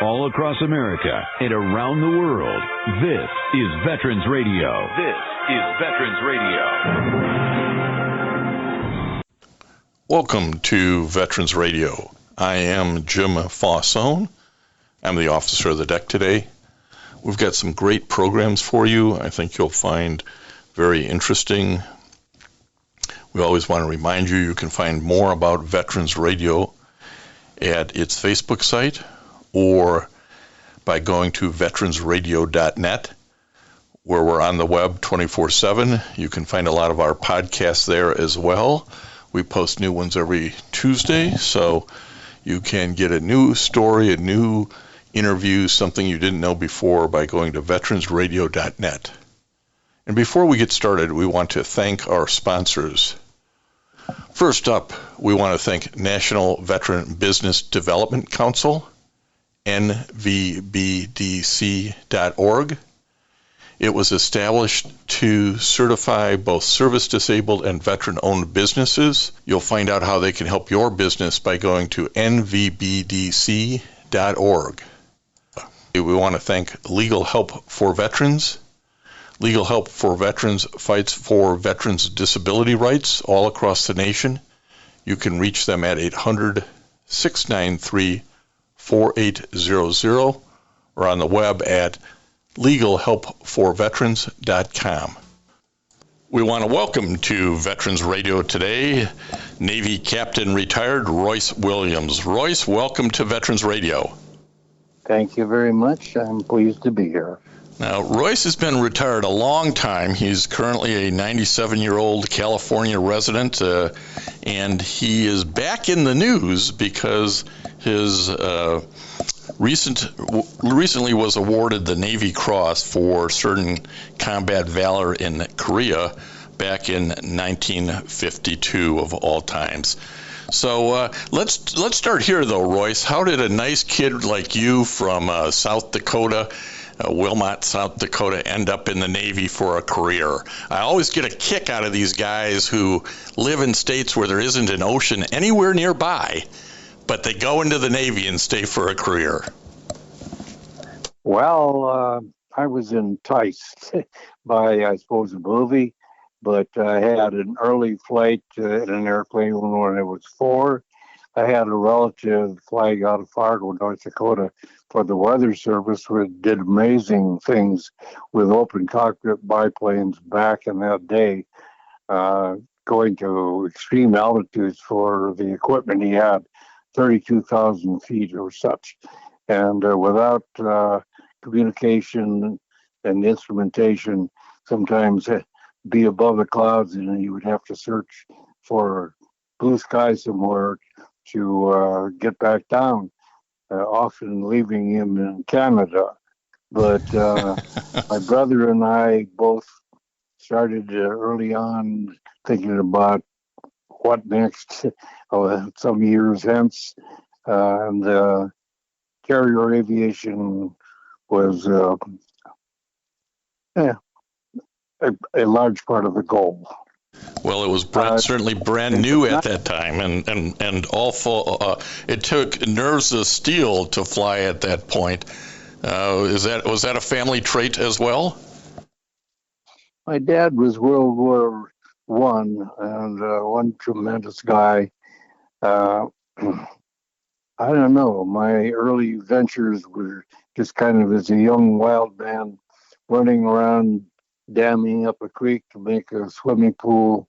all across America and around the world. This is Veterans Radio. This is Veterans Radio. Welcome to Veterans Radio. I am Jim Fausone. I'm the officer of the deck today. We've got some great programs for you. I think you'll find very interesting. We always want to remind you can find more about Veterans Radio at its Facebook site or by going to veteransradio.net, where we're on the web 24/7. You can find a lot of our podcasts there as well. We post new ones every Tuesday, so you can get a new story, a new interview, something you didn't know before by going to veteransradio.net. And before we get started, we want to thank our sponsors. First up, we want to thank National Veteran Business Development Council, nvbdc.org. It was established to certify both service-disabled and veteran-owned businesses. You'll find out how they can help your business by going to nvbdc.org. We want to thank Legal Help for Veterans. Legal Help for Veterans fights for veterans' disability rights all across the nation. You can reach them at 800-693-4800 or on the web at legalhelpforveterans.com. We want to welcome to Veterans Radio today Navy Captain Retired Royce Williams. Royce, welcome to Veterans Radio. Thank you very much. I'm pleased to be here. Now, Royce has been retired a long time. He's currently a 97-year-old California resident, and he is back in the news because his recently was awarded the Navy Cross for certain combat valor in Korea back in 1952 of all times. So let's start here, though, Royce. How did a nice kid like you from South Dakota, Wilmot, South Dakota, end up in the Navy for a career? I always get a kick out of these guys who live in states where there isn't an ocean anywhere nearby, but they go into the Navy and stay for a career. Well, I was enticed by, I suppose, a movie, but I had an early flight in an airplane when I was 4. I had a relative flying out of Fargo, North Dakota for the Weather Service, who did amazing things with open cockpit biplanes back in that day, going to extreme altitudes for the equipment he had, 32,000 feet or such. And without communication and instrumentation, sometimes be above the clouds and you would have to search for blue sky somewhere to get back down, often leaving him in Canada. But my brother and I both started early on thinking about what next, some years hence, and carrier aviation was a large part of the goal. Well, it was certainly brand new at that time, and awful. It took nerves of steel to fly at that point. Was that a family trait as well? My dad was World War I, and one tremendous guy. I don't know. My early ventures were just kind of as a young wild man running around, damming up a creek to make a swimming pool,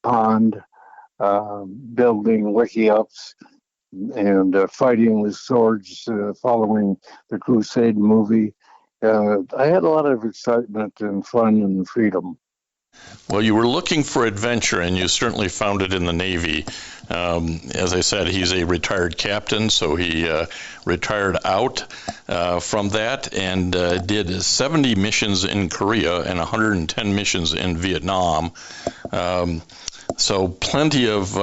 pond, building wickiups, and fighting with swords, following the Crusade movie. I had a lot of excitement and fun and freedom. Well, you were looking for adventure, and you certainly found it in the Navy. As I said, he's a retired captain, so he retired out from that and did 70 missions in Korea and 110 missions in Vietnam. So plenty of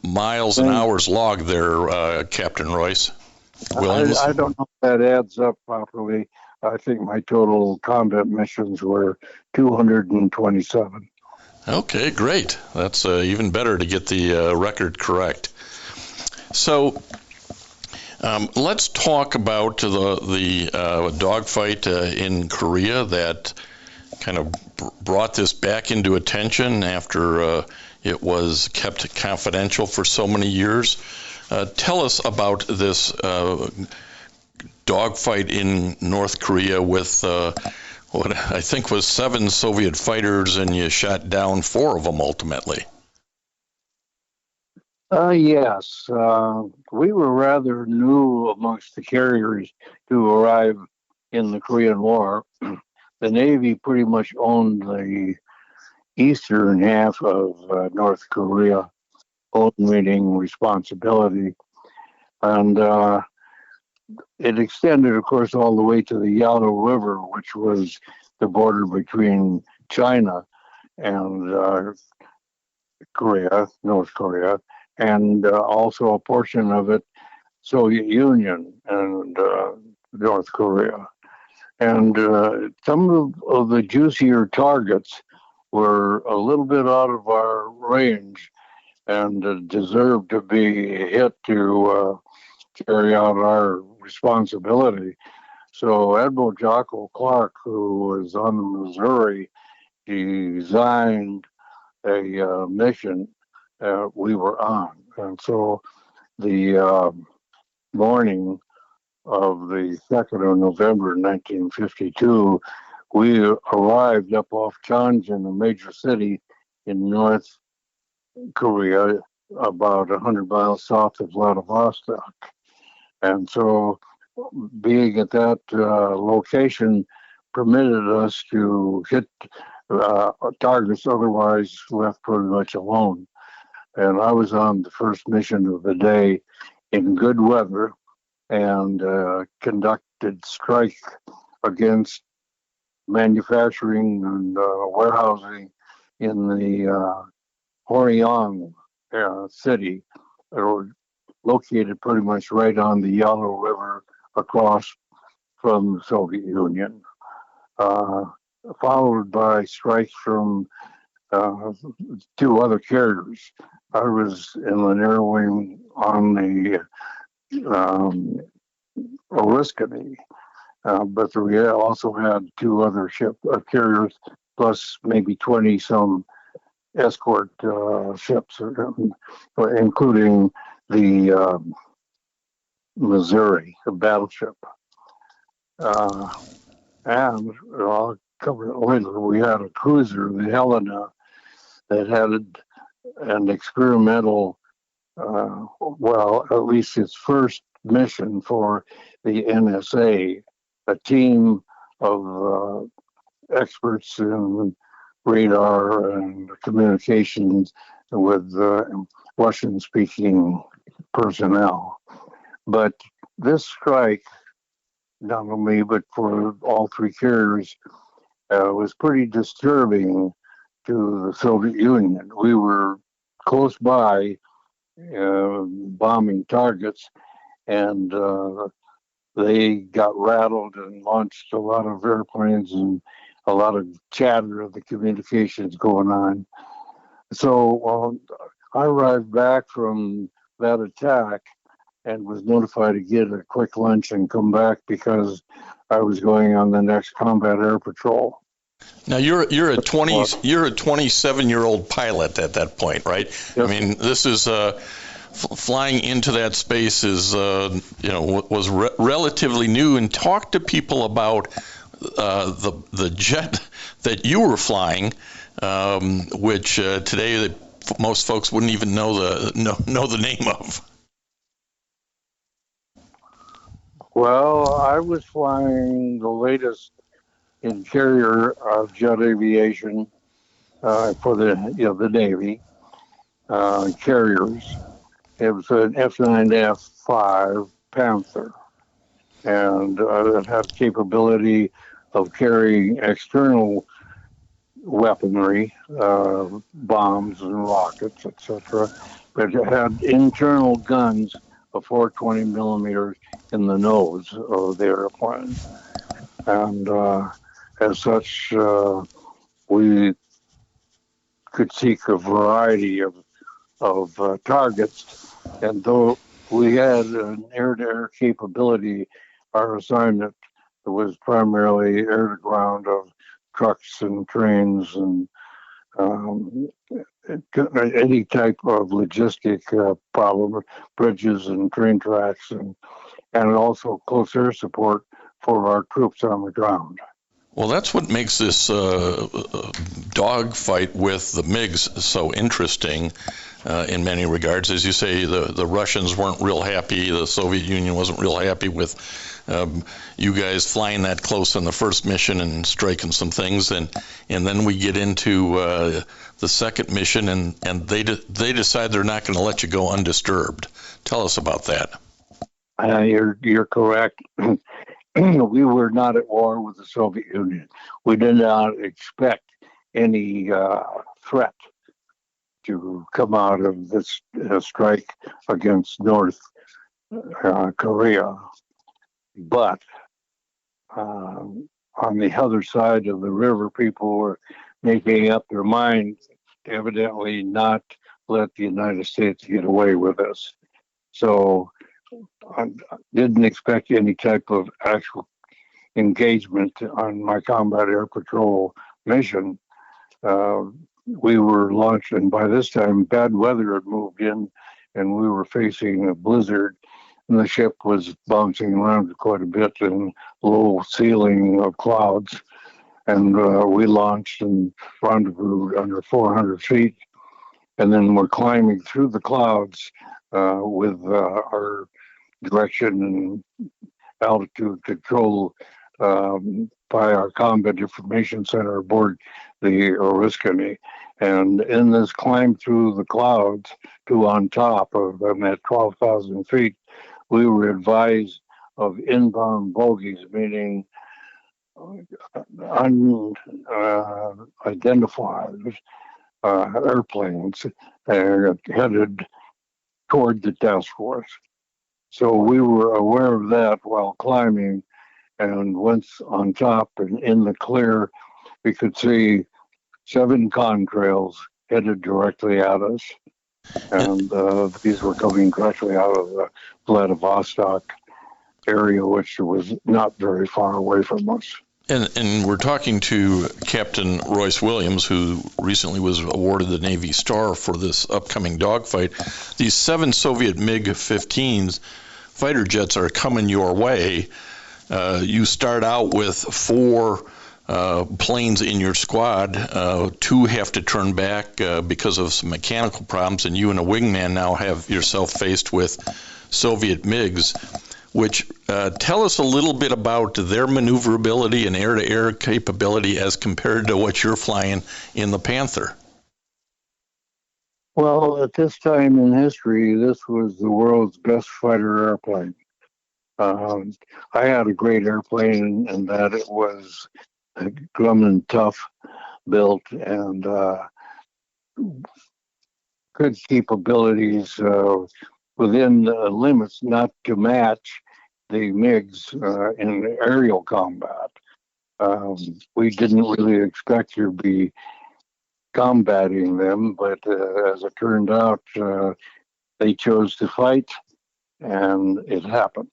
miles and hours logged there, Captain Royce Williams. I don't know if that adds up properly. I think my total combat missions were 227. Okay, great. That's even better to get the record correct. So Let's talk about the dogfight in Korea that kind of brought this back into attention after it was kept confidential for so many years. Tell us about this dogfight in North Korea with what I think was 7 Soviet fighters, and you shot down 4 of them ultimately. Yes, we were rather new amongst the carriers to arrive in the Korean War. The Navy pretty much owned the eastern half of North Korea, own meaning responsibility. And it extended, of course, all the way to the Yalu River, which was the border between China and Korea, North Korea, and also a portion of it, Soviet Union and North Korea. And some of the juicier targets were a little bit out of our range and deserved to be hit to carry out our responsibility. So Admiral Jocko Clark, who was on the Missouri, designed a mission we were on. And so the morning of the 2nd of November 1952, we arrived up off Chongjin, a major city in North Korea, about 100 miles south of Vladivostok. And so being at that location permitted us to hit targets otherwise left pretty much alone. And I was on the first mission of the day in good weather and conducted strike against manufacturing and warehousing in the Hworyong city, located pretty much right on the Yalu River across from the Soviet Union, followed by strikes from 2 other carriers. I was in an air wing on the Oriskany, but we also had 2 other carriers, plus maybe 20 some escort ships, including the Missouri, a battleship. And I'll cover it later. We had a cruiser, the Helena, that had an experimental, well, at least its first mission for the NSA, a team of experts in radar and communications with Russian-speaking personnel. But this strike, not only me, but for all 3 carriers, was pretty disturbing to the Soviet Union. We were close by bombing targets, and they got rattled and launched a lot of airplanes and a lot of chatter of the communications going on. So I arrived back from that attack and was notified to get a quick lunch and come back because I was going on the next combat air patrol. Now you're a 27-year-old pilot at that point, right? Yes. I mean, this is flying into that space is was relatively new. And talk to people about the jet that you were flying, which today most folks wouldn't even know the name of. Well, I was flying the latest in carrier of jet aviation for the Navy carriers. It was an F-9F-5 Panther, and it had capability of carrying external weaponry, bombs and rockets, etc. But it had internal guns of 420 millimeters in the nose of the airplane. And as such, we could seek a variety of targets. And though We had an air-to-air capability. Our assignment was primarily air-to-ground of trucks and trains and um, any type of logistic problem, bridges and train tracks, and also close air support for our troops on the ground. Well, that's what makes this dogfight with the MiGs so interesting in many regards. As you say, the Russians weren't real happy. The Soviet Union wasn't real happy with you guys flying that close on the first mission and striking some things. And then we get into the second mission, and they decide they're not going to let you go undisturbed. Tell us about that. You're correct. We were not at war with the Soviet Union. We did not expect any threat to come out of this strike against North Korea. But on the other side of the river, people were making up their minds to evidently not let the United States get away with this. So I didn't expect any type of actual engagement on my combat air patrol mission. We were launched, and by this time, bad weather had moved in, and we were facing a blizzard, and the ship was bouncing around quite a bit in low ceiling of clouds. And we launched and rendezvoused under 400 feet, and then we're climbing through the clouds with our direction and altitude control by our Combat Information Center aboard the Oriskany. And in this climb through the clouds to on top of them at 12,000 feet, we were advised of inbound bogies, meaning unidentified airplanes headed toward the task force. So we were aware of that while climbing, and once on top and in the clear, we could see 7 contrails headed directly at us. And these were coming directly out of the Vladivostok area, which was not very far away from us. And we're talking to Captain Royce Williams, who recently was awarded the Navy Star for this upcoming dogfight. These 7 Soviet MiG-15s fighter jets are coming your way. You start out with 4 planes in your squad. 2 have to turn back because of some mechanical problems, and you and a wingman now have yourself faced with Soviet MiGs. Which tell us a little bit about their maneuverability and air-to-air capability as compared to what you're flying in the Panther. Well, at this time in history, this was the world's best fighter airplane. I had a great airplane in that it was Grumman tough built and good capabilities within the limits, not to match the MiGs in aerial combat. We didn't really expect to be combating them, but as it turned out, they chose to fight, and it happened.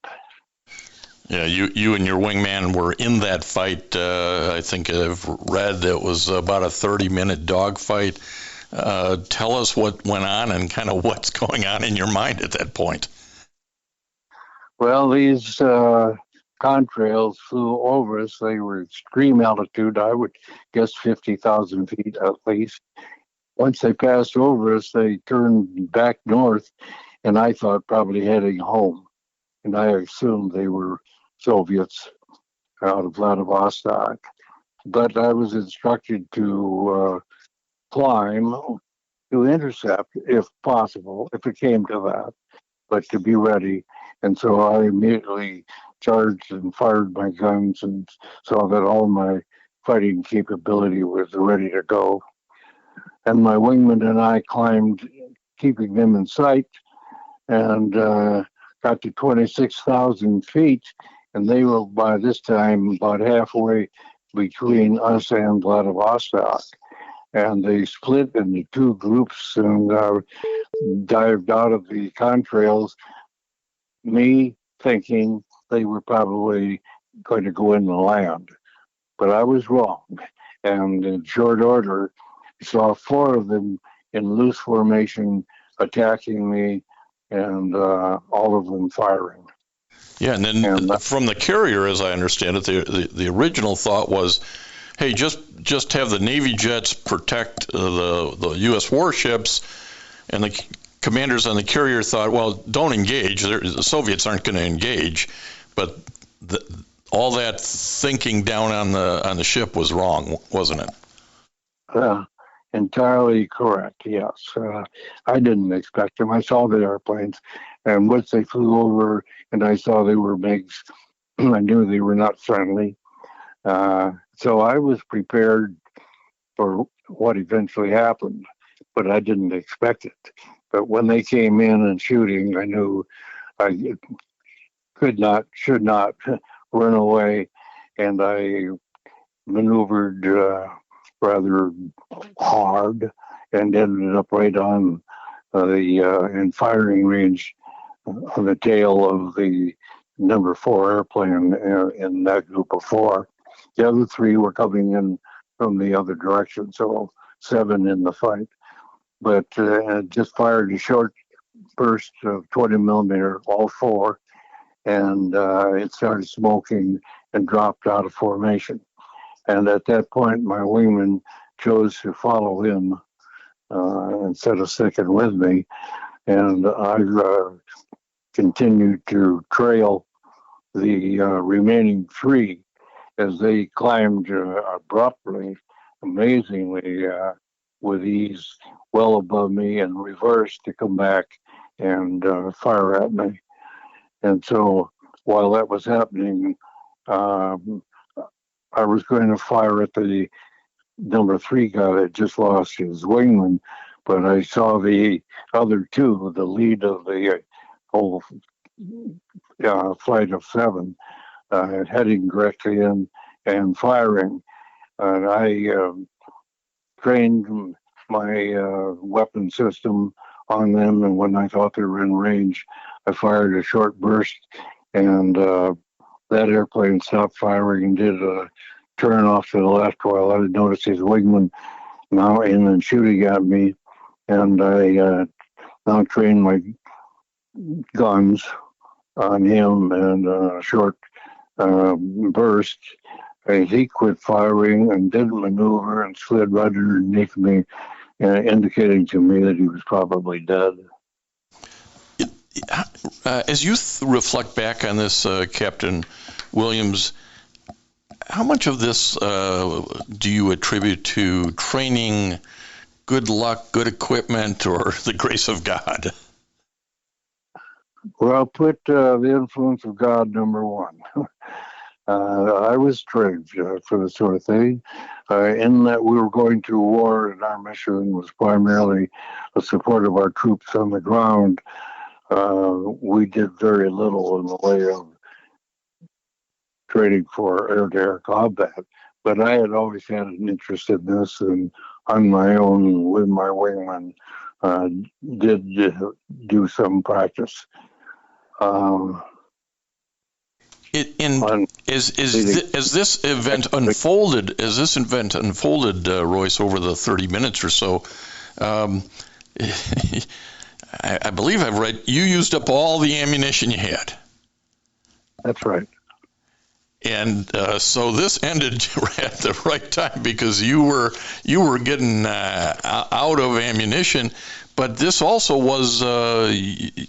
Yeah, you and your wingman were in that fight. I think I've read that it was about a 30-minute dogfight. Tell us what went on and kind of what's going on in your mind at that point. Well, these contrails flew over us. They were extreme altitude. I would guess 50,000 feet at least. Once they passed over us, they turned back north, and I thought probably heading home. And I assumed they were Soviets out of Vladivostok. But I was instructed to climb to intercept, if possible, if it came to that, but to be ready. And so I immediately charged and fired my guns and saw that all my fighting capability was ready to go. And my wingman and I climbed, keeping them in sight, and got to 26,000 feet. And they were, by this time, about halfway between us and Vladivostok. And they split into 2 groups and dived out of the contrails me thinking they were probably going to go in and land. But I was wrong. And in short order, I saw 4 of them in loose formation attacking me, and all of them firing. Yeah, and then from the carrier, as I understand it, the original thought was, hey, just have the Navy jets protect the U.S. warships, and the commanders on the carrier thought, well, don't engage. The Soviets aren't going to engage, but all that thinking down on the ship was wrong, wasn't it? Entirely correct. Yes, I didn't expect them. I saw the airplanes, and once they flew over, and I saw they were MiGs, I knew they were not friendly. So I was prepared for what eventually happened, but I didn't expect it. But when they came in and shooting, I knew I should not run away, and I maneuvered rather hard and ended up right on in firing range on the tail of the number 4 airplane in that group of 4. The other 3 were coming in from the other direction, so 7 in the fight. But just fired a short burst of 20 millimeter, all 4, and it started smoking and dropped out of formation. And at that point, my wingman chose to follow him instead of sticking with me. And I continued to trail the remaining 3 as they climbed abruptly, amazingly, with ease, well above me, and reversed to come back and fire at me. And so while that was happening, I was going to fire at the number 3 guy that just lost his wingman, but I saw the other 2, the lead of the whole flight of 7, heading directly in and firing. And I trained my weapon system on them, and when I thought they were in range, I fired a short burst, and that airplane stopped firing and did a turn off to the left while I noticed his wingman now in and shooting at me. And I now trained my guns on him, and a short burst. He quit firing and didn't maneuver and slid right underneath me, indicating to me that he was probably dead. As you reflect back on this, Captain Williams, how much of this do you attribute to training, good luck, good equipment, or the grace of God? Well, I'll put the influence of God number 1. I was trained for this sort of thing, in that we were going to war, and our mission was primarily the support of our troops on the ground. We did very little in the way of training for air-to-air combat, but I had always had an interest in this, and on my own with my wingman did do some practice. As this event unfolded, Royce, over the 30 minutes or so, I believe I've read you used up all the ammunition you had. That's right. And so this ended at the right time, because you were getting out of ammunition, but this also was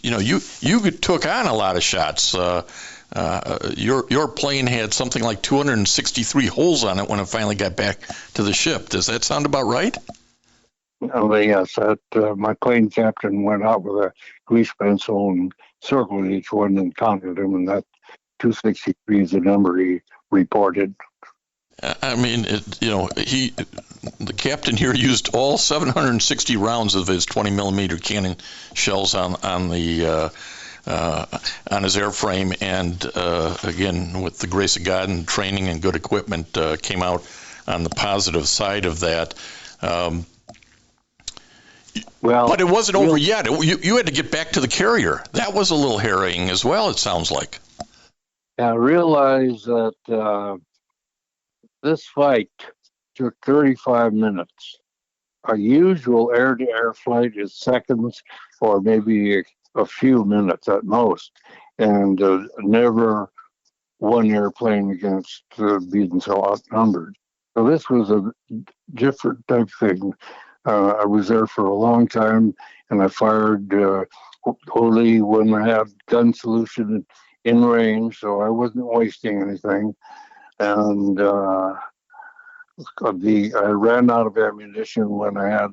you took on a lot of shots. Your plane had something like 263 holes on it when it finally got back to the ship. Does that sound about right? Oh, yes. My plane captain went out with a grease pencil and circled each one and counted them, and that 263 is the number he reported. I mean, the captain here used all 760 rounds of his 20 millimeter cannon shells on his airframe, and again, with the grace of God and training and good equipment, came out on the positive side of that. Well, but it wasn't over yet. You had to get back to the carrier. That was a little harrying as well, it sounds like. I realized that this fight took 35 minutes. A usual air-to-air flight is seconds or maybe a few minutes at most, and never one airplane against being so outnumbered. So this was a different type thing. I was there for a long time, and I fired only when I had gun solution in range, so I wasn't wasting anything. And I ran out of ammunition when I had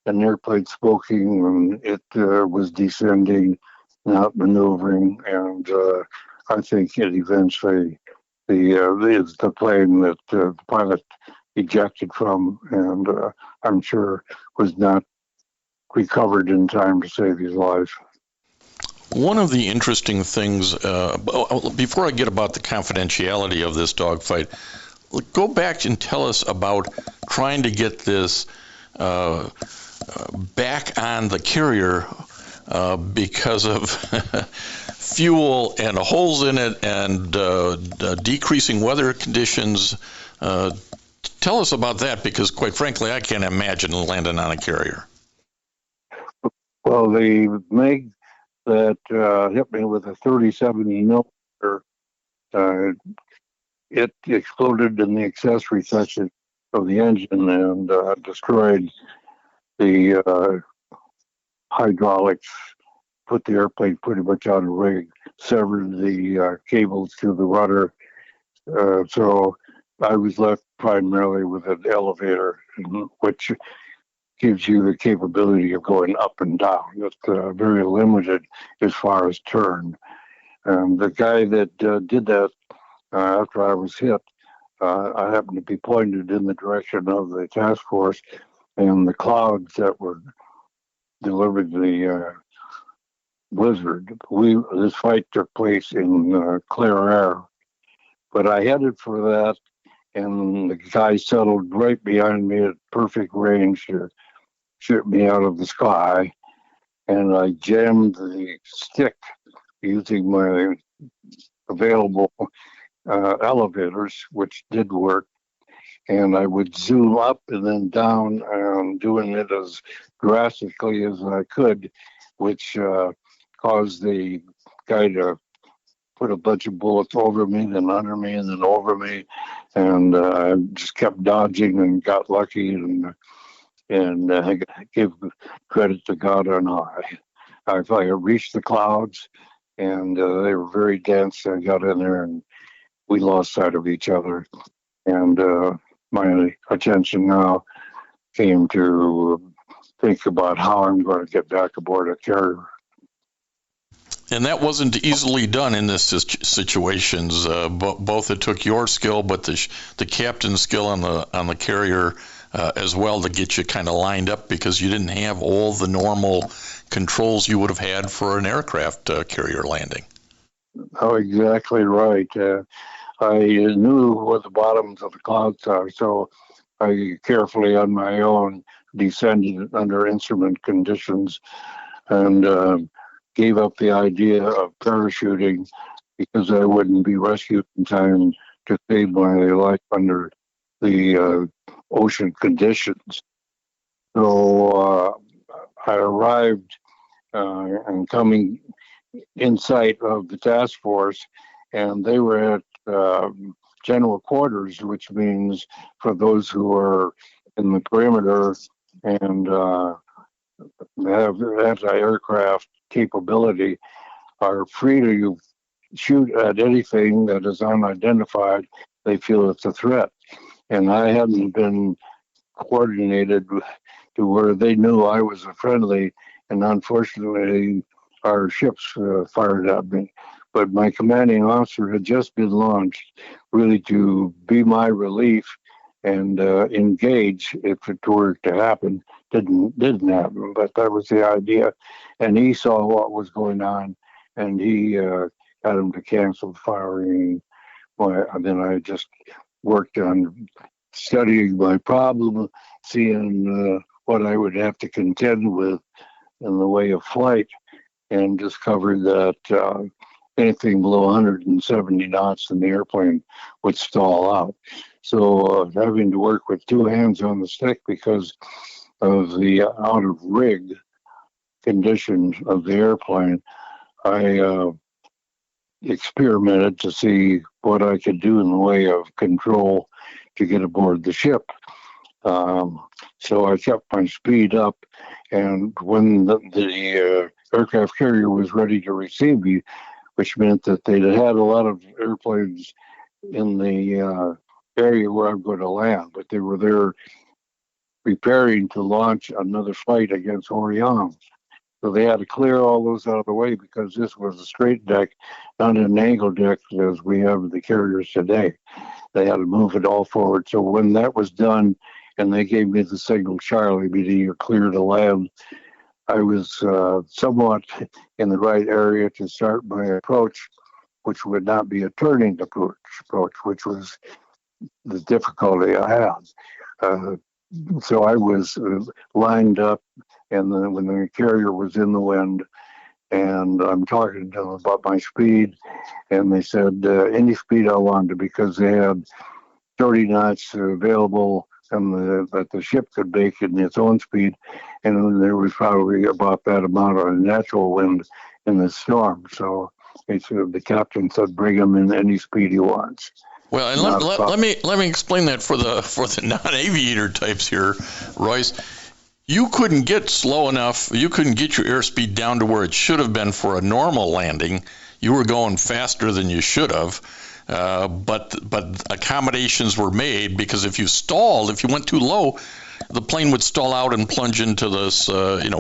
an airplane smoking and it was descending, not maneuvering, and I think it eventually is the plane that the pilot ejected from, and I'm sure was not recovered in time to save his life. One of the interesting things, before I get about the confidentiality of this dogfight, go back and tell us about trying to get this back on the carrier because of fuel and holes in it and decreasing weather conditions. Tell us about that, because quite frankly, I can't imagine landing on a carrier. Well, the MiG that hit me with a 37 millimeter, it exploded in the accessory section of the engine and destroyed the hydraulics, put the airplane pretty much out of rig, severed the cables to the rudder. So I was left primarily with an elevator, which gives you the capability of going up and down. It's very limited as far as turn. The guy that did that after I was hit, I happened to be pointed in the direction of the task force, and the clouds that were delivered the blizzard. This fight took place in clear air, but I headed for that, and the guy settled right behind me at perfect range to shoot me out of the sky, and I jammed the stick using my available elevators, which did work, and I would zoom up and then down, doing it as drastically as I could, which caused the guy to put a bunch of bullets over me, then under me, and then over me, and I just kept dodging and got lucky, and I give credit to God on high. I reached the clouds, and they were very dense. I got in there, and we lost sight of each other. And my attention now came to think about how I'm going to get back aboard a carrier. And that wasn't easily done in this situations. Both it took your skill, but the captain's skill on the carrier as well to get you kind of lined up, because you didn't have all the normal controls you would have had for an aircraft carrier landing. Oh, exactly right. I knew what the bottoms of the clouds are, so I carefully on my own descended under instrument conditions and gave up the idea of parachuting because I wouldn't be rescued in time to save my life under the ocean conditions. So I arrived and coming in sight of the task force, and they were at general quarters, which means for those who are in the perimeter and have anti-aircraft capability are free to shoot at anything that is unidentified. They feel it's a threat. And I hadn't been coordinated to where they knew I was a friendly, and unfortunately our ships fired at me. But my commanding officer had just been launched really to be my relief and engage if it were to happen. Didn't happen, but that was the idea. And he saw what was going on, and he got him to cancel firing. And then I just worked on studying my problem, seeing what I would have to contend with in the way of flight, and discovered that anything below 170 knots in the airplane would stall out. So having to work with two hands on the stick because of the out of rig condition of the airplane, I experimented to see what I could do in the way of control to get aboard the ship. So I kept my speed up, and when the aircraft carrier was ready to receive me, which meant that they'd had a lot of airplanes in the area where I'm going to land, but they were there preparing to launch another flight against Orion. So they had to clear all those out of the way because this was a straight deck, not an angle deck as we have the carriers today. They had to move it all forward. So when that was done and they gave me the signal Charlie, meaning you're clear to land, I was somewhat in the right area to start my approach, which would not be a turning approach, which was the difficulty I had. So I was lined up, and then when the carrier was in the wind, and I'm talking to them about my speed, and they said any speed I wanted because they had 30 knots available and that the ship could make in its own speed, and there was probably about that amount of natural wind in the storm. So the captain said, "Bring him in any speed he wants." Well, and let me explain that for the non-aviator types here, Royce. You couldn't get slow enough. You couldn't get your airspeed down to where it should have been for a normal landing. You were going faster than you should have. But accommodations were made because if you stalled, if you went too low, the plane would stall out and plunge into this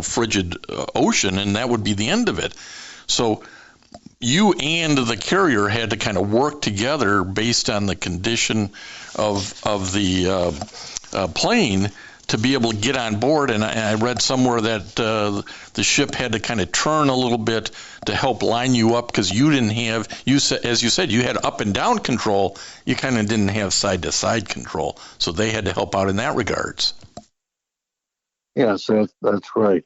frigid ocean, and that would be the end of it. So you and the carrier had to kind of work together based on the condition of the plane to be able to get on board. And I read somewhere that the ship had to kind of turn a little bit to help line you up because you didn't have, as you said, you had up and down control. You kind of didn't have side to side control. So they had to help out in that regards. Yes, that's right.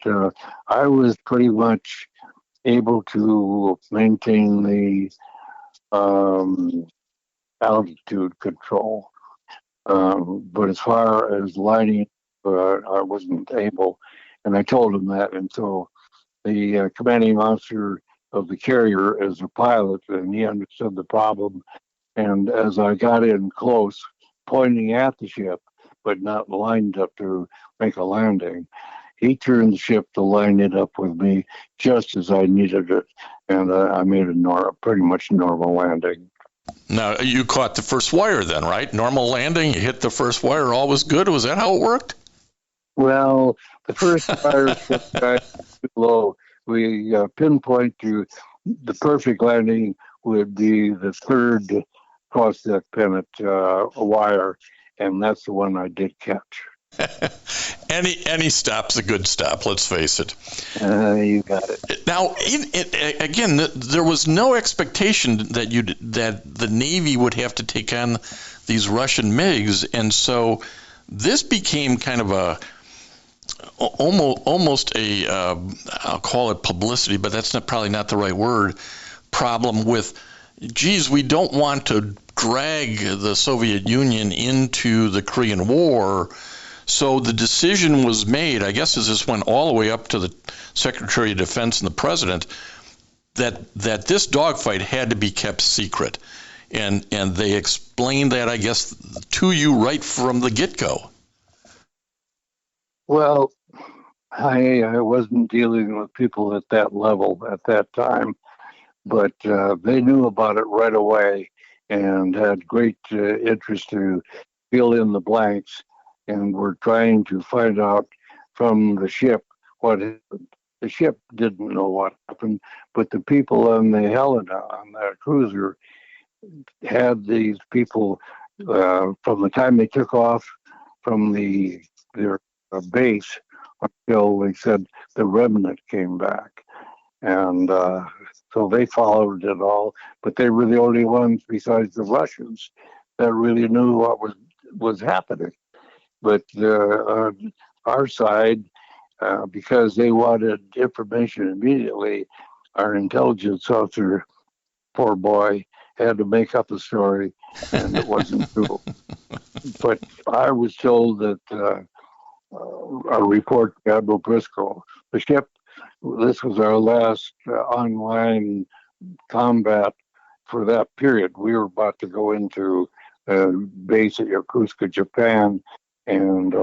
I was pretty much able to maintain the altitude control. But as far as lighting, I wasn't able, and I told him that. And so the commanding officer of the carrier is a pilot, and he understood the problem. And as I got in close, pointing at the ship, but not lined up to make a landing, he turned the ship to line it up with me just as I needed it. And I made a pretty much normal landing. Now, you caught the first wire then, right? Normal landing, you hit the first wire, all was good? Was that how it worked? Well, the first wire was too low. We pinpoint to the perfect landing would be the third cross-deck pennant wire, and that's the one I did catch. Any stop's a good stop, let's face it. You got it. Now, again, there was no expectation that the Navy would have to take on these Russian MiGs, and so this became kind of almost a I'll call it publicity, but that's probably not the right word, problem with, geez, we don't want to drag the Soviet Union into the Korean War. So the decision was made, I guess as this went all the way up to the Secretary of Defense and the President, that this dogfight had to be kept secret. And they explained that, I guess, to you right from the get-go. Well, I wasn't dealing with people at that level at that time, but they knew about it right away and had great interest to fill in the blanks, and were trying to find out from the ship what happened. The ship didn't know what happened, but the people on the Helena, on that cruiser, had these people from the time they took off from their base until they said the remnant came back. And so they followed it all, but they were the only ones besides the Russians that really knew what was happening. But our side, because they wanted information immediately, our intelligence officer, poor boy, had to make up a story, and it wasn't true. But I was told that our report to Admiral Briscoe, the ship, this was our last online combat for that period. We were about to go into base at Yokosuka, Japan, and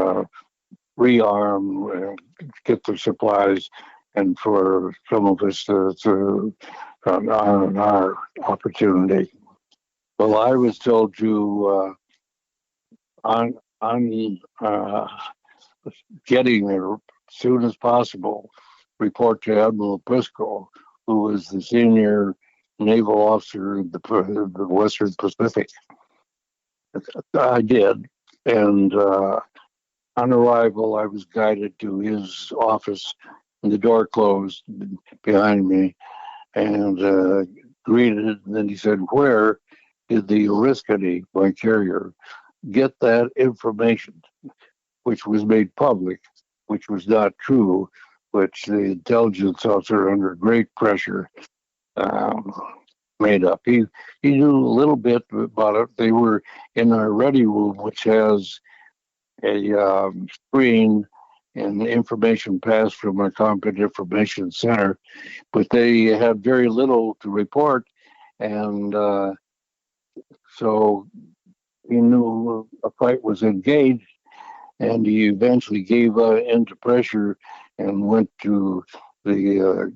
rearm, get the supplies, and for some of us to on our opportunity. Well, I was told to on getting there as soon as possible, report to Admiral Briscoe, who was the senior naval officer of the Western Pacific. I did, and on arrival, I was guided to his office, and the door closed behind me, and greeted. And then he said, "Where did the Oriskany, my carrier, get that information?" Which was made public, which was not true, which the intelligence officer, under great pressure, made up. He knew a little bit about it. They were in our ready room, which has a screen, and the information passed from our Combat Information Center, but they had very little to report, and so he knew a fight was engaged, and he eventually gave in to pressure and went to the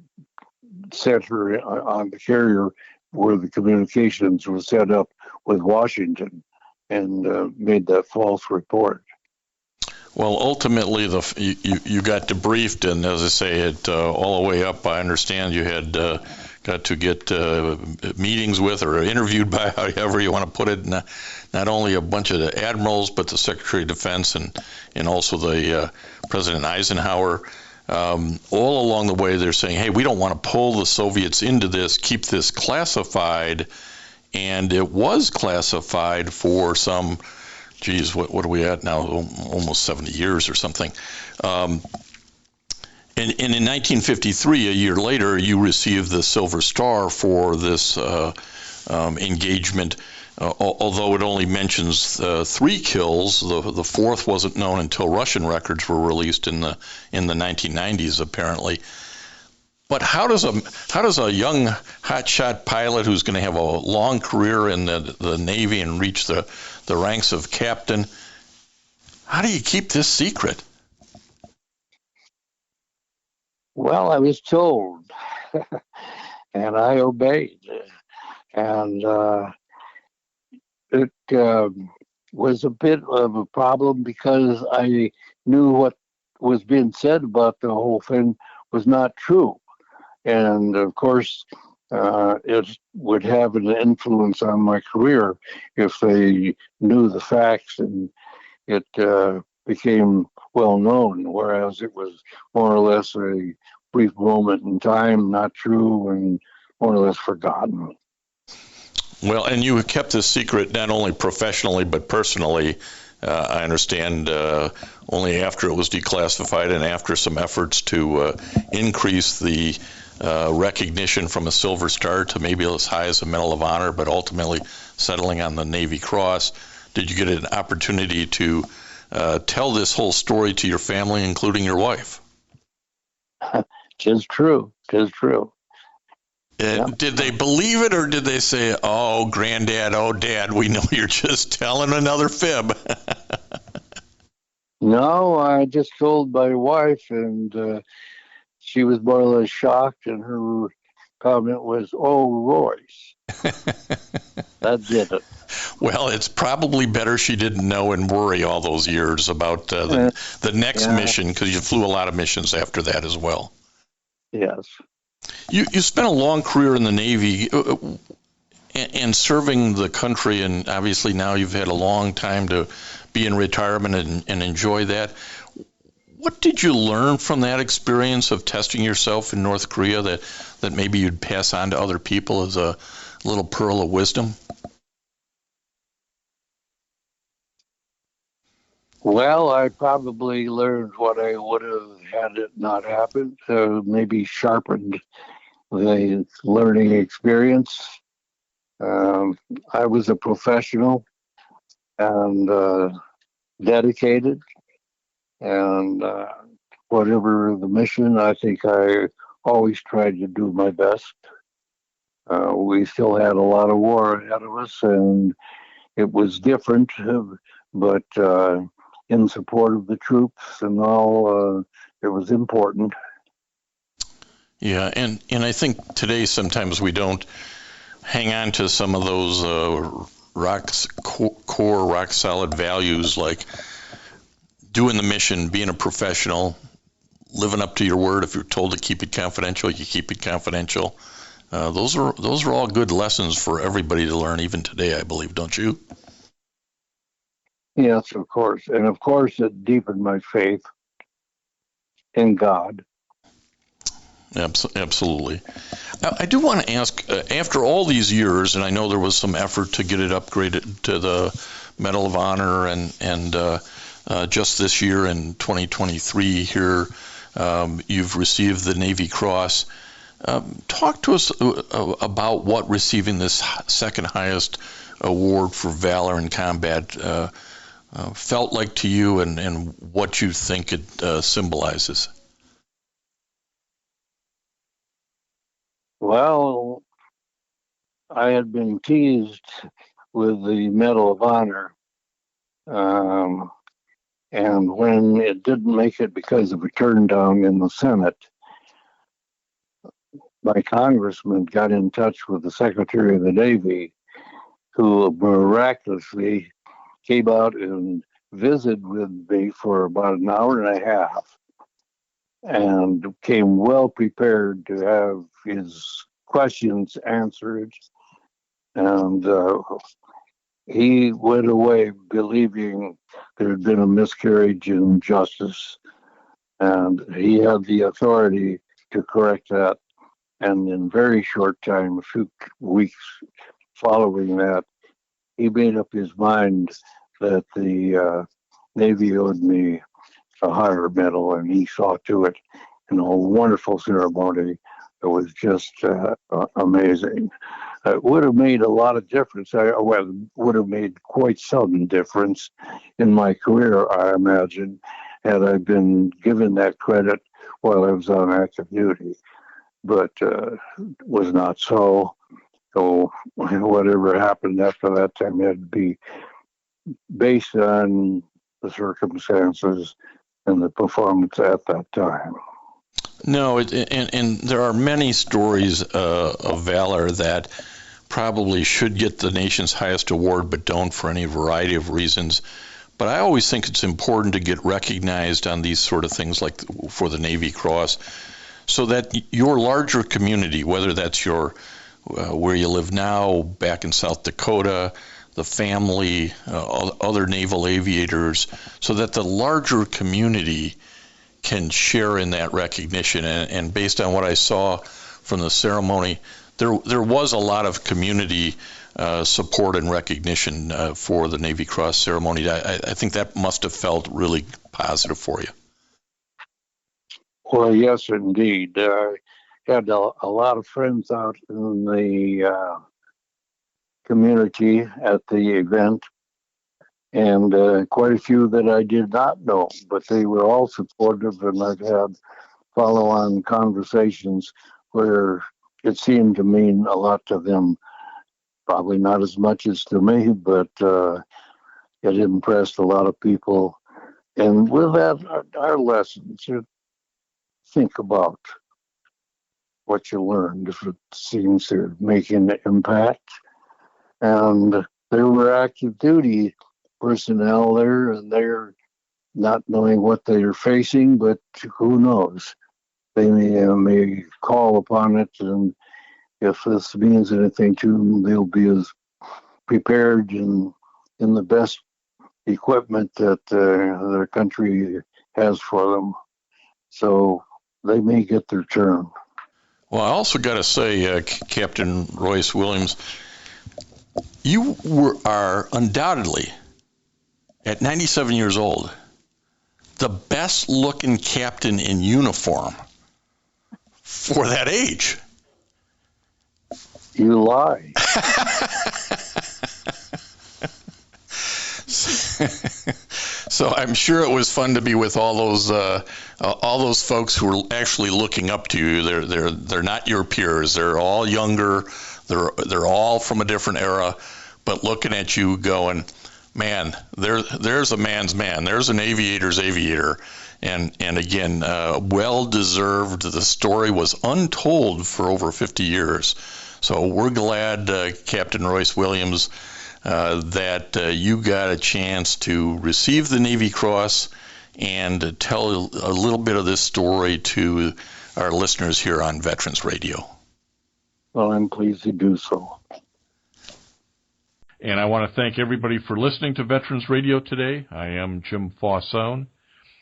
center on the carrier where the communications was set up with Washington, and made that false report. Well, ultimately, you got debriefed, and as I say, it all the way up. I understand you had got to get meetings with or interviewed by, however you want to put it, not only a bunch of the admirals, but the Secretary of Defense and also the President Eisenhower. All along the way, they're saying, "Hey, we don't want to pull the Soviets into this. Keep this classified," and it was classified for some. Geez, what are we at now? Almost 70 years or something. And in 1953, a year later, you received the Silver Star for this engagement. Although it only mentions 3 kills, the fourth wasn't known until Russian records were released in the 1990s, apparently. But how does a young hotshot pilot who's going to have a long career in the Navy and reach the ranks of captain, how do you keep this secret? Well, I was told, and I obeyed, and it was a bit of a problem because I knew what was being said about the whole thing was not true. And of course, it would have an influence on my career if they knew the facts and it became well known, whereas it was more or less a brief moment in time, not true, and more or less forgotten. Well, and you kept this secret not only professionally but personally. I understand only after it was declassified and after some efforts to increase the recognition from a Silver Star to maybe as high as a Medal of Honor, but ultimately settling on the Navy Cross. Did you get an opportunity to tell this whole story to your family, including your wife? 'Tis true. 'Tis true. Did they believe it, or did they say, "Oh, Granddad, oh, Dad, we know you're just telling another fib"? No, I just told my wife, and she was more or less shocked, and her comment was, "Oh, Royce." That did it. Well, it's probably better she didn't know and worry all those years about the next mission, because you flew a lot of missions after that as well. Yes. You spent a long career in the Navy and serving the country, and obviously now you've had a long time to be in retirement and enjoy that. What did you learn from that experience of testing yourself in North Korea that maybe you'd pass on to other people as a little pearl of wisdom? Well, I probably learned what I would have had it not happened, maybe sharpened the learning experience. Um, I was a professional and dedicated, and whatever the mission, I think I always tried to do my best. We still had a lot of war ahead of us, and it was different, but in support of the troops and all, it was important. Yeah, and I think today sometimes we don't hang on to some of those core rock solid values like doing the mission, being a professional, living up to your word. If you're told to keep it confidential, you keep it confidential. Those are all good lessons for everybody to learn, even today, I believe, don't you? Yes, of course. And of course, it deepened my faith in God. Absolutely. I do want to ask, after all these years, and I know there was some effort to get it upgraded to the Medal of Honor, and just this year in 2023 here, you've received the Navy Cross. Talk to us about what receiving this second highest award for valor in combat felt like to you, and what you think it symbolizes. Well, I had been teased with the Medal of Honor, and when it didn't make it because of a turn down in the Senate, my congressman got in touch with the Secretary of the Navy, who miraculously came out and visited with me for about an hour and a half, and came well prepared to have his questions answered. And he went away believing there had been a miscarriage in justice, and he had the authority to correct that. And in very short time, a few weeks following that, he made up his mind that the Navy owed me a higher medal, and he saw to it in a wonderful ceremony. It was just amazing. It would have made a lot of difference. Well, it would have made quite some difference in my career, I imagine, had I been given that credit while I was on active duty. But was not so. So whatever happened after that time had to be based on the circumstances and the performance at that time. No, and there are many stories of valor that probably should get the nation's highest award, but don't for any variety of reasons. But I always think it's important to get recognized on these sort of things, like for the Navy Cross, so that your larger community, whether that's your where you live now, back in South Dakota, the family, other naval aviators, so that the larger community can share in that recognition. And based on what I saw from the ceremony, there was a lot of community support and recognition for the Navy Cross ceremony. I think that must have felt really positive for you. Well, yes, indeed. I had a lot of friends out in the community at the event, and quite a few that I did not know, but they were all supportive, and I've had follow-on conversations where it seemed to mean a lot to them. Probably not as much as to me, but it impressed a lot of people. And with that, our lessons, you think about what you learned, if it seems to make an impact. And there were active duty personnel there, and they're not knowing what they're facing, but who knows? They may call upon it, and if this means anything to them, they'll be as prepared and in the best equipment that their country has for them. So they may get their turn. Well, I also got to say, Captain Royce Williams, you are undoubtedly at 97 years old, the best looking captain in uniform for that age. You lie. So I'm sure it was fun to be with all those folks who are actually looking up to you. They're not your peers. They're all younger. They're all from a different era, but looking at you going, man, there's a man's man. There's an aviator's aviator. And again, well deserved. The story was untold for over 50 years. So we're glad, Captain Royce Williams, that you got a chance to receive the Navy Cross and tell a little bit of this story to our listeners here on Veterans Radio. Well, I'm pleased to do so. And I want to thank everybody for listening to Veterans Radio today. I am Jim Fausone.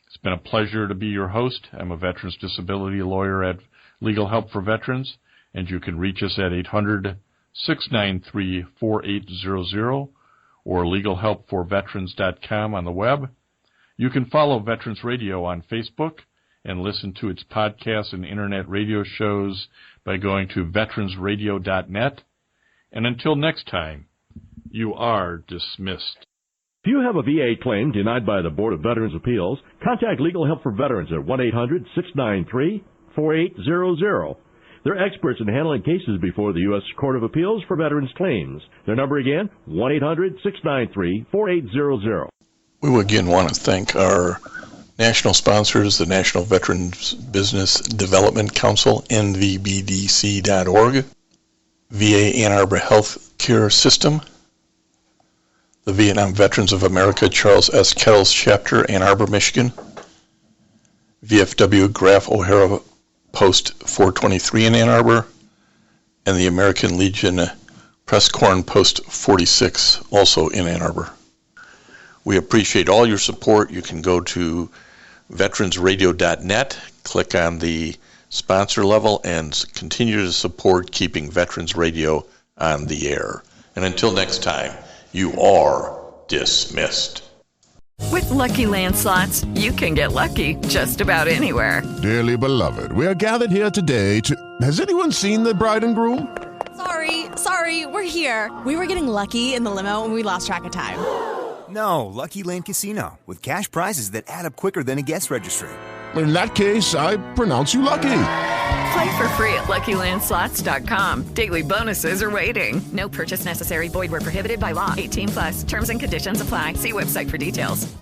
It's been a pleasure to be your host. I'm a veterans disability lawyer at Legal Help for Veterans, and you can reach us at 800-693-4800 or legalhelpforveterans.com on the web. You can follow Veterans Radio on Facebook and listen to its podcasts and internet radio shows by going to veteransradio.net. And until next time, you are dismissed. If you have a VA claim denied by the Board of Veterans' Appeals, contact Legal Help for Veterans at 1-800-693-4800. They're experts in handling cases before the U.S. Court of Appeals for Veterans Claims. Their number again, 1-800-693-4800. We again want to thank our national sponsors, the National Veterans Business Development Council, nvbdc.org, VA Ann Arbor Health Care System, the Vietnam Veterans of America Charles S. Kettles Chapter, Ann Arbor, Michigan, VFW Graf O'Hara Post 423 in Ann Arbor, and the American Legion Press Corn Post 46, also in Ann Arbor. We appreciate all your support. You can go to veteransradio.net, click on the sponsor level, and continue to support keeping Veterans Radio on the air. And until next time, you are dismissed. With Lucky Land Slots, you can get lucky just about anywhere. Dearly beloved, we are gathered here today to... Has anyone seen the bride and groom? Sorry, we're here. We were getting lucky in the limo and we lost track of time. No, Lucky Land Casino, with cash prizes that add up quicker than a guest registry. In that case, I pronounce you lucky. Play for free at LuckyLandSlots.com. Daily bonuses are waiting. No purchase necessary. Void where prohibited by law. 18+. Terms and conditions apply. See website for details.